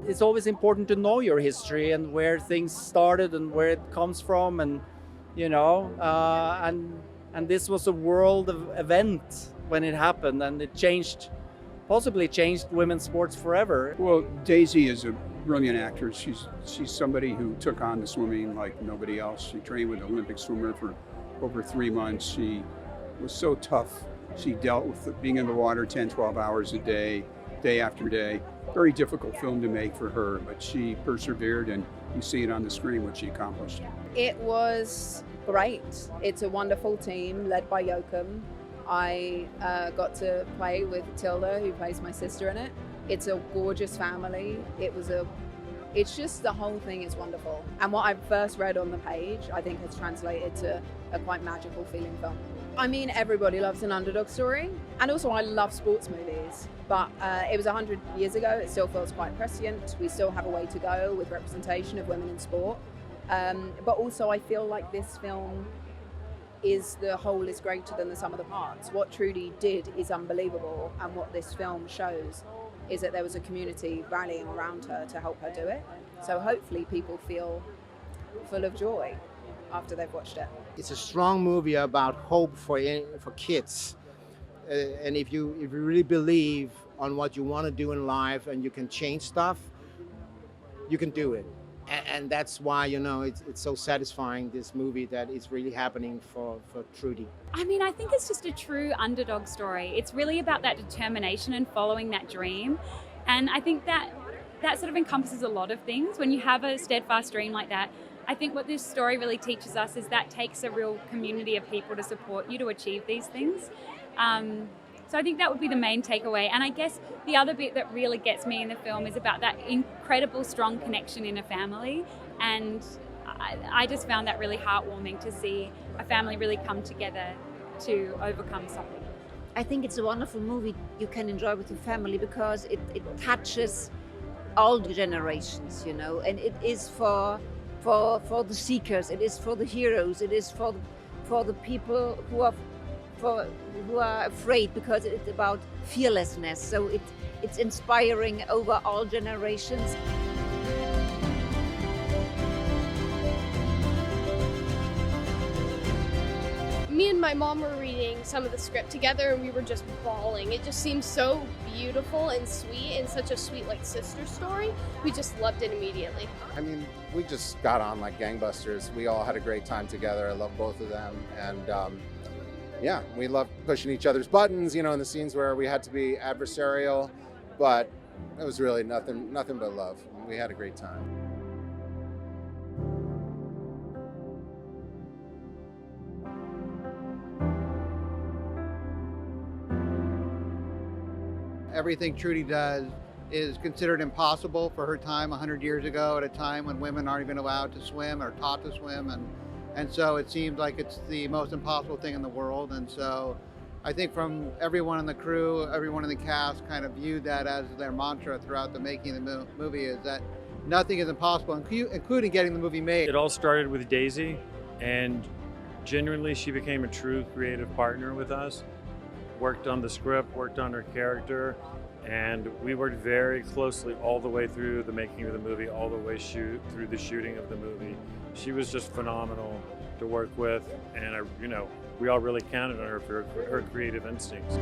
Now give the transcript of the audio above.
it's always important to know your history and where things started and where it comes from, and and this was a world event when it happened, and it possibly changed women's sports forever. Well, Daisy is a brilliant actress. She's somebody who took on the swimming like nobody else. She trained with an Olympic swimmer for over 3 months. She was so tough. She dealt with being in the water 10, 12 hours a day, day after day. Very difficult film to make for her, but she persevered, and you see it on the screen what she accomplished. It was great. It's a wonderful team led by Joachim. I got to play with Tilda, who plays my sister in it. It's a gorgeous family. It's just, the whole thing is wonderful. And what I first read on the page, I think has translated to a quite magical feeling film. I mean, everybody loves an underdog story. And also I love sports movies, but it was 100 years ago. It still feels quite prescient. We still have a way to go with representation of women in sport. But also I feel like this film the whole is greater than the sum of the parts. What Trudy did is unbelievable, and what this film shows is that there was a community rallying around her to help her do it. So hopefully people feel full of joy after they've watched it. It's a strong movie about hope for kids. And if you really believe on what you want to do in life and you can change stuff, you can do it. And that's why, it's so satisfying, this movie, that it's really happening for Trudy. I mean, I think it's just a true underdog story. It's really about that determination and following that dream. And I think that sort of encompasses a lot of things. When you have a steadfast dream like that, I think what this story really teaches us is that takes a real community of people to support you to achieve these things. So I think that would be the main takeaway. And I guess the other bit that really gets me in the film is about that incredible strong connection in a family. And I just found that really heartwarming to see a family really come together to overcome something. I think it's a wonderful movie you can enjoy with your family because it touches all the generations, and it is for the seekers, it is for the heroes, it is for the people who are afraid, because it's about fearlessness. So it's inspiring over all generations. Me and my mom were reading some of the script together, and we were just bawling. It just seemed so beautiful and sweet, and such a sweet sister story. We just loved it immediately. I mean, we just got on like gangbusters. We all had a great time together. I love both of them, and yeah, we loved pushing each other's buttons, in the scenes where we had to be adversarial, but it was really nothing but love. We had a great time. Everything Trudy does is considered impossible for her time 100 years ago, at a time when women aren't even allowed to swim or taught to swim. And so it seems like it's the most impossible thing in the world. And so I think from everyone in the crew, everyone in the cast kind of viewed that as their mantra throughout the making of the movie, is that nothing is impossible, including getting the movie made. It all started with Daisy, and genuinely she became a true creative partner with us. Worked on the script, worked on her character, and we worked very closely all the way through the making of the movie, all the way through the shooting of the movie. She was just phenomenal to work with, and we all really counted on her for her creative instincts.